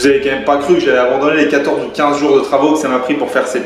Vous avez quand même pas cru que j'allais abandonner les 14 ou 15 jours de travaux que ça m'a pris pour faire cette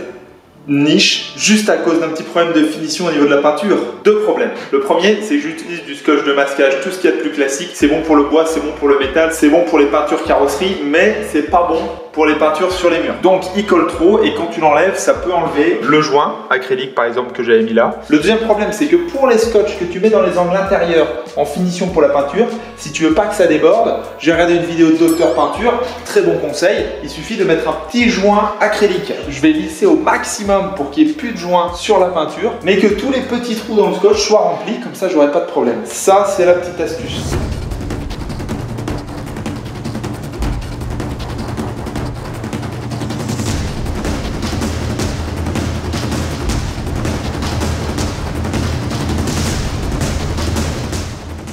niche, juste à cause d'un petit problème de finition au niveau de la peinture. Deux problèmes. Le premier, c'est que j'utilise du scotch de masquage, tout ce qu'il y a de plus classique. C'est bon pour le bois, c'est bon pour le métal, c'est bon pour les peintures carrosserie, mais c'est pas bon pour les peintures sur les murs. Donc il colle trop et quand tu l'enlèves, ça peut enlever le joint acrylique par exemple que j'avais mis là. Le deuxième problème, c'est que pour les scotch que tu mets dans les angles intérieurs en finition pour la peinture, si tu veux pas que ça déborde, j'ai regardé une vidéo de Docteur Peinture, très bon conseil, il suffit de mettre un petit joint acrylique. Je vais lisser au maximum pour qu'il n'y ait plus de joint sur la peinture, mais que tous les petits trous dans le scotch soient remplis, comme ça j'aurai pas de problème. Ça, c'est la petite astuce.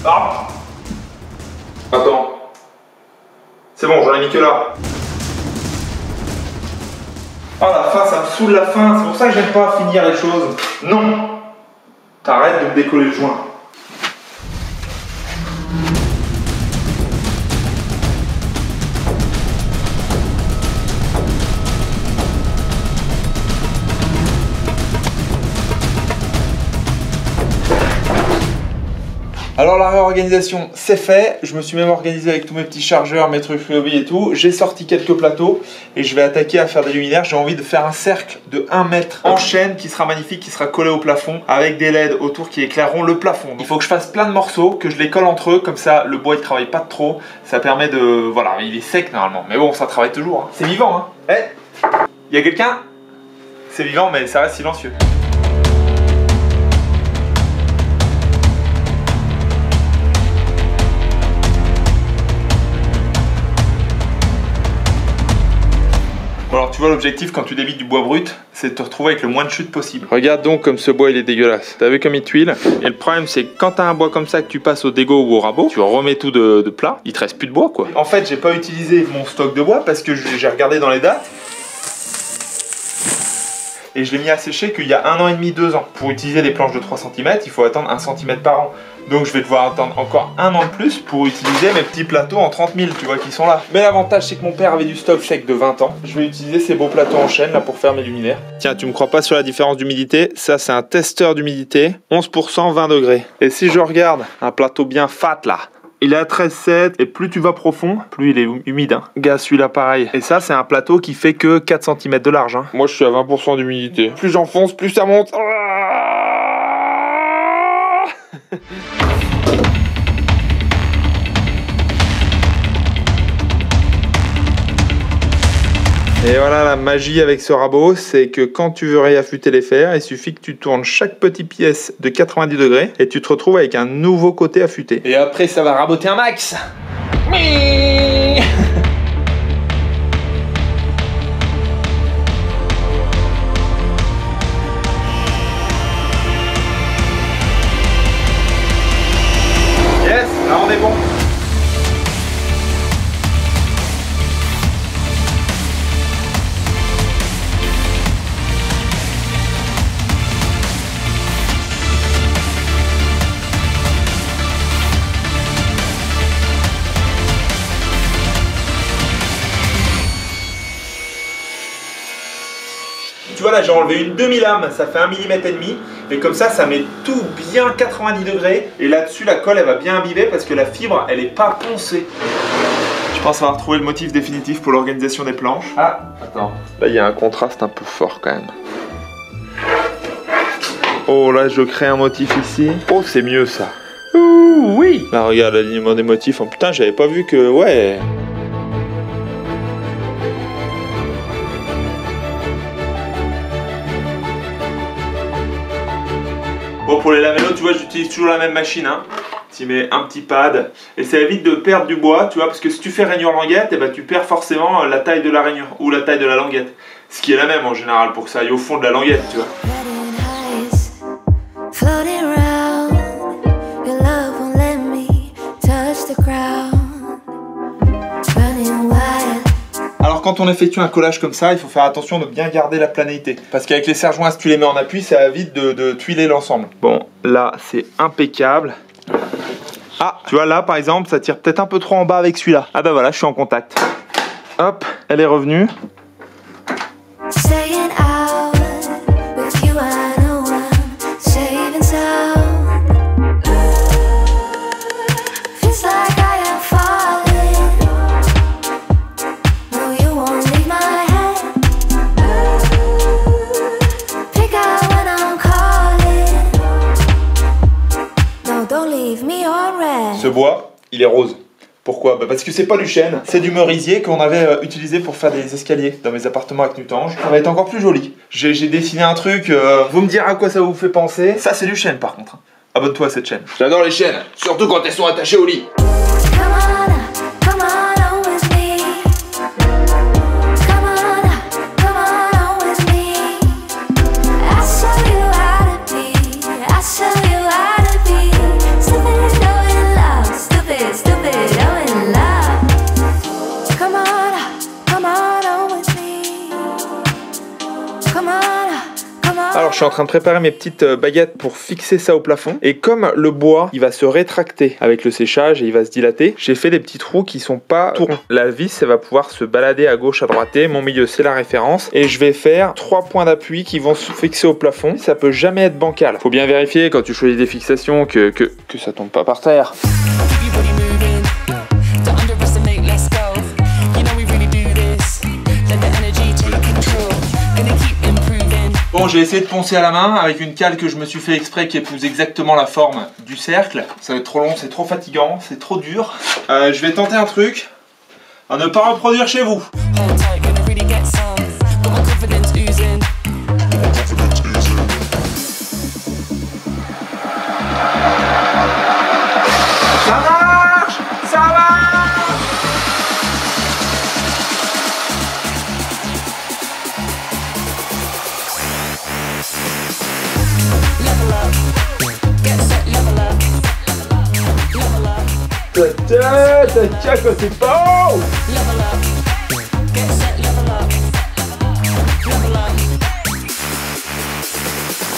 Ah. Attends. C'est bon, j'en ai mis que là. Ah la fin, ça me saoule la fin. C'est pour ça que j'aime pas finir les choses. Non. T'arrêtes de me décoller le joint. Alors la réorganisation c'est fait, je me suis même organisé avec tous mes petits chargeurs, mes trucs Ryobi et tout. J'ai sorti quelques plateaux et je vais attaquer à faire des luminaires. J'ai envie de faire un cercle de 1 mètre en chaîne qui sera magnifique, qui sera collé au plafond avec des LED autour qui éclaireront le plafond. Il faut que je fasse plein de morceaux, que je les colle entre eux, comme ça le bois il travaille pas trop. Ça permet de... Voilà, il est sec normalement, mais bon ça travaille toujours. Hein. C'est vivant hein. Eh, y a quelqu'un? C'est vivant mais ça reste silencieux. Alors tu vois l'objectif quand tu débites du bois brut, c'est de te retrouver avec le moins de chute possible. Regarde donc comme ce bois il est dégueulasse. T'as vu comme il tuile? Et le problème c'est que quand t'as un bois comme ça que tu passes au dégot ou au rabot, tu remets tout de plat, il te reste plus de bois quoi. En fait j'ai pas utilisé mon stock de bois parce que j'ai regardé dans les dates. Et je l'ai mis à sécher qu'il y a 1 an et demi, 2 ans. Pour utiliser les planches de 3 cm, il faut attendre 1 cm par an. Donc je vais devoir attendre encore 1 an de plus pour utiliser mes petits plateaux en 30 000, tu vois, qui sont là. Mais l'avantage c'est que mon père avait du stock sec de 20 ans. Je vais utiliser ces beaux plateaux en chaîne là pour faire mes luminaires. Tiens, tu me crois pas sur la différence d'humidité? Ça c'est un testeur d'humidité, 11%, 20 degrés. Et si je regarde un plateau bien fat là, il est à 13,7 et plus tu vas profond, plus il est humide. Hein. Gars, celui-là pareil. Et ça, c'est un plateau qui fait que 4 cm de large. Hein. Moi, je suis à 20% d'humidité. Plus j'enfonce, plus ça monte. Et voilà la magie avec ce rabot, c'est que quand tu veux réaffûter les fers, il suffit que tu tournes chaque petite pièce de 90 degrés et tu te retrouves avec un nouveau côté affûté. Et après ça va raboter un max. Yes, là on est bon. Tu vois là j'ai enlevé une demi-lame, ça fait 1,5 mm et comme ça met tout bien 90 degrés et là-dessus la colle elle va bien imbiber parce que la fibre elle est pas poncée. Je pense avoir trouvé le motif définitif pour l'organisation des planches. Ah, attends. Là il y a un contraste un peu fort quand même. Oh là je crée un motif ici. Oh c'est mieux ça. Ouh oui. Là regarde l'alignement des motifs. Oh putain j'avais pas vu que... Ouais. Bon pour les lamellos tu vois j'utilise toujours la même machine hein. Tu mets un petit pad et ça évite de perdre du bois tu vois parce que si tu fais rainure languette et ben, tu perds forcément la taille de la rainure ou la taille de la languette. Ce qui est la même en général pour que ça aille au fond de la languette tu vois. Alors quand on effectue un collage comme ça, il faut faire attention de bien garder la planéité. Parce qu'avec les serre-joints, si tu les mets en appui, ça évite de tuiler l'ensemble. Bon, là, c'est impeccable. Ah, tu vois, là, par exemple, ça tire peut-être un peu trop en bas avec celui-là. Ah bah voilà, je suis en contact. Hop, elle est revenue. Staying out with you, I know I'm safe and sound. Feels like I am falling. No, you won't leave my hand. Pick up when I'm calling. No, don't leave me on red. Ce bois, il est rose. Pourquoi? Parce que c'est pas du chêne, c'est du merisier qu'on avait utilisé pour faire des escaliers dans mes appartements avec Nutange. Ça va être encore plus joli. J'ai dessiné un truc, vous me direz à quoi ça vous fait penser. Ça c'est du chêne par contre. Abonne-toi à cette chaîne. J'adore les chênes, surtout quand elles sont attachées au lit. Come on with me. Come on with me. I'll show you how to be. I'll show you how to be. Stupid, oh in love. Stupid, stupid, oh in love. Come on with me. Come on. Alors je suis en train de préparer mes petites baguettes pour fixer ça au plafond. Et comme le bois, il va se rétracter avec le séchage et il va se dilater, j'ai fait des petits trous qui sont pas tout ronds. La vis, elle va pouvoir se balader à gauche, à droite. Et mon milieu, c'est la référence. Et je vais faire 3 points d'appui qui vont se fixer au plafond. Ça peut jamais être bancal. Faut bien vérifier quand tu choisis des fixations que ça tombe pas par terre. Bon, j'ai essayé de poncer à la main avec une cale que je me suis fait exprès qui épouse exactement la forme du cercle. Ça va être trop long, c'est trop fatigant, c'est trop dur. Je vais tenter un truc à ne pas reproduire chez vous. Ça marche! Ça marche! Tiens, quoi, c'est pas haut!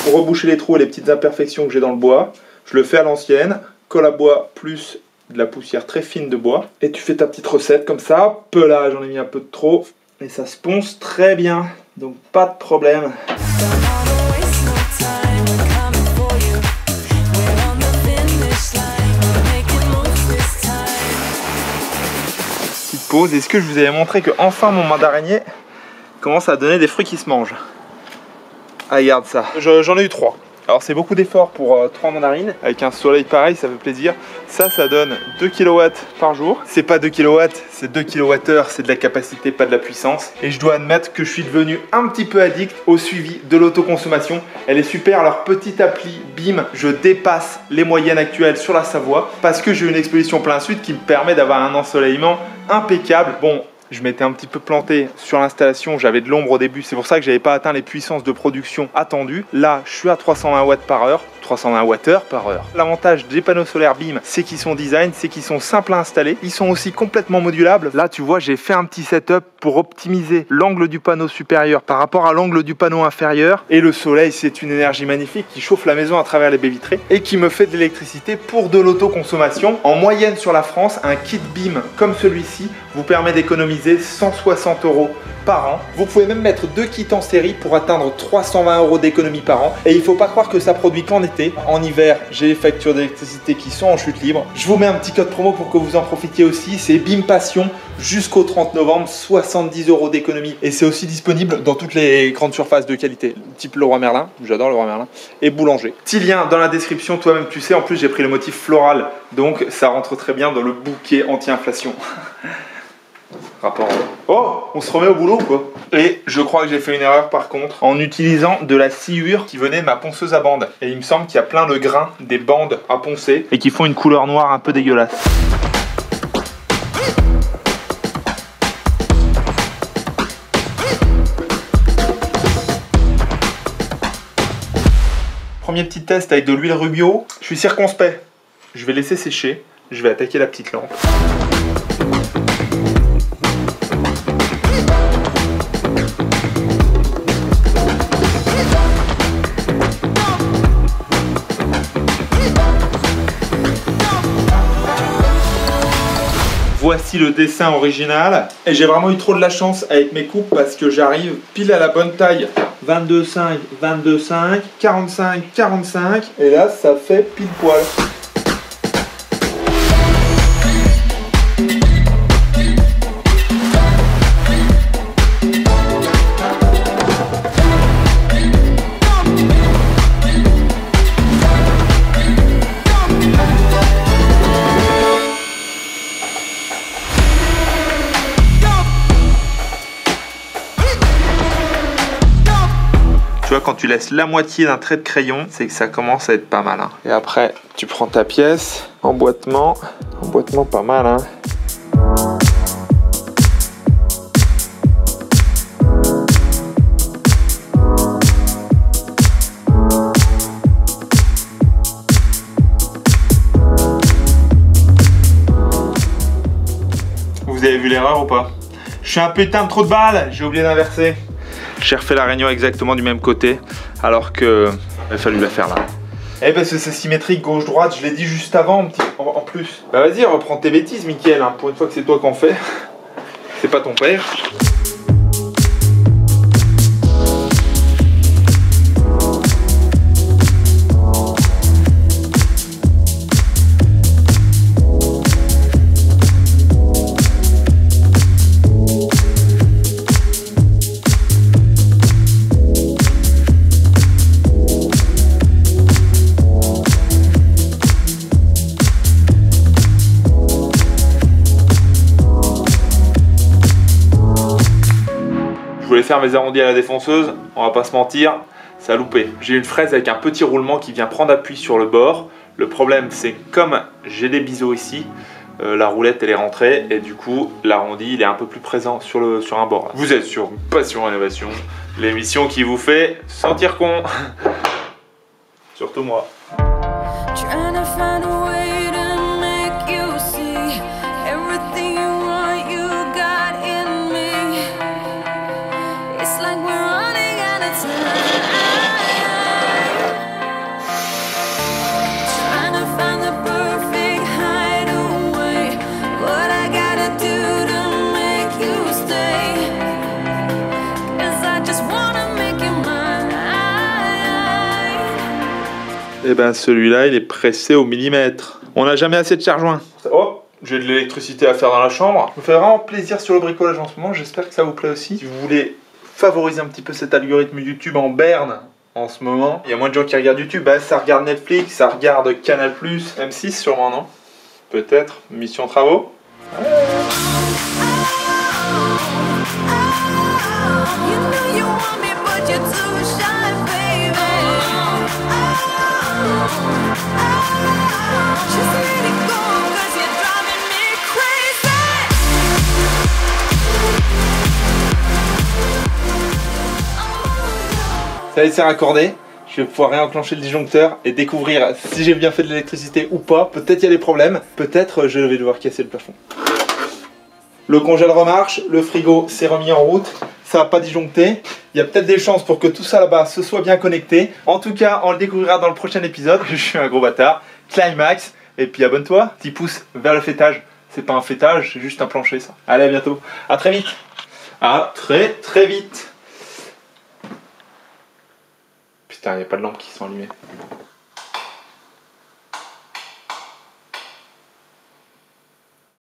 Pour reboucher les trous et les petites imperfections que j'ai dans le bois, je le fais à l'ancienne, colle à bois plus de la poussière très fine de bois, et tu fais ta petite recette comme ça. Peu là, j'en ai mis un peu de trop, et ça se ponce très bien, donc pas de problème. Pause. Est-ce que je vous avais montré que enfin mon mandarinier commence à donner des fruits qui se mangent? Ah, regarde ça. J'en ai eu 3. Alors c'est beaucoup d'efforts pour 3 mandarines. Avec un soleil pareil, ça fait plaisir. Ça donne 2 kW par jour. C'est pas 2 kW, c'est 2 kWh. C'est de la capacité, pas de la puissance. Et je dois admettre que je suis devenu un petit peu addict au suivi de l'autoconsommation. Elle est super, leur petite appli BIM. Je dépasse les moyennes actuelles sur la Savoie parce que j'ai une exposition plein sud qui me permet d'avoir un ensoleillement impeccable. Bon, je m'étais un petit peu planté sur l'installation, j'avais de l'ombre au début, c'est pour ça que j'avais pas atteint les puissances de production attendues. Là, je suis à 320 watts par heure, 320 Wh par heure. L'avantage des panneaux solaires BIM, c'est qu'ils sont design, c'est qu'ils sont simples à installer. Ils sont aussi complètement modulables. Là, tu vois, j'ai fait un petit setup pour optimiser l'angle du panneau supérieur par rapport à l'angle du panneau inférieur. Et le soleil, c'est une énergie magnifique qui chauffe la maison à travers les baies vitrées et qui me fait de l'électricité pour de l'autoconsommation. En moyenne sur la France, un kit BIM comme celui-ci vous permet d'économiser 160 € par an. Vous pouvez même mettre 2 kits en série pour atteindre 320 € d'économie par an. Et il ne faut pas croire que ça produit qu'en été. En hiver, j'ai les factures d'électricité qui sont en chute libre. Je vous mets un petit code promo pour que vous en profitiez aussi. C'est BIM Passion jusqu'au 30 novembre, 70 € d'économie. Et c'est aussi disponible dans toutes les grandes surfaces de qualité, type Leroy Merlin, j'adore Leroy Merlin, et Boulanger. Petit lien dans la description, toi-même tu sais. En plus, j'ai pris le motif floral, donc ça rentre très bien dans le bouquet anti-inflation. Rapport. Oh, on se remet au boulot quoi. Et je crois que j'ai fait une erreur par contre en utilisant de la sciure qui venait de ma ponceuse à bandes. Et il me semble qu'il y a plein de grains des bandes à poncer et qui font une couleur noire un peu dégueulasse. Premier petit test avec de l'huile Rubio. Je suis circonspect. Je vais laisser sécher. Je vais attaquer la petite lampe. Voici le dessin original. Et j'ai vraiment eu trop de la chance avec mes coupes parce que j'arrive pile à la bonne taille. 22,5, 22,5, 45, 45. Et là, ça fait pile poil. Tu vois, quand tu laisses la moitié d'un trait de crayon, c'est que ça commence à être pas mal. Hein. Et après, tu prends ta pièce, emboîtement pas mal. Hein. Vous avez vu l'erreur ou pas? Je suis un putain de trou de balle, j'ai oublié d'inverser. J'ai refait la réunion exactement du même côté, alors que il a fallu la faire là. Eh ben c'est symétrique gauche-droite, je l'ai dit juste avant en plus. Bah vas-y, reprends tes bêtises, Mickaël, hein. Pour une fois que c'est toi qu'on fait, c'est pas ton père. Je voulais faire mes arrondis à la défonceuse, on va pas se mentir, ça a loupé. J'ai une fraise avec un petit roulement qui vient prendre appui sur le bord. Le problème c'est que comme j'ai des biseaux ici, la roulette elle est rentrée et du coup l'arrondi il est un peu plus présent sur un bord. Vous êtes sur Passion Rénovation, l'émission qui vous fait sentir con. Surtout moi. Et ben celui-là il est pressé au millimètre. On n'a jamais assez de charge-joint. Oh, j'ai de l'électricité à faire dans la chambre. Ça me fait vraiment plaisir sur le bricolage en ce moment, j'espère que ça vous plaît aussi. Si vous voulez favoriser un petit peu cet algorithme YouTube en berne en ce moment, il y a moins de gens qui regardent YouTube, bah, ça regarde Netflix, ça regarde Canal+, M6 sûrement, non? Peut-être, Mission Travaux. Ça y est, c'est raccordé. Je vais pouvoir réenclencher le disjoncteur et découvrir si j'ai bien fait de l'électricité ou pas. Peut-être il y a des problèmes, peut-être je vais devoir casser le plafond. Le congèle remarche, le frigo s'est remis en route, ça va pas disjoncter. Il y a peut-être des chances pour que tout ça là-bas se soit bien connecté. En tout cas, on le découvrira dans le prochain épisode. Je suis un gros bâtard. Climax. Et puis abonne-toi, petit pouce vers le fêtage. C'est pas un fêtage, c'est juste un plancher ça. Allez, à bientôt. À très vite. À très très vite. Putain, il n'y a pas de lampes qui sont allumées.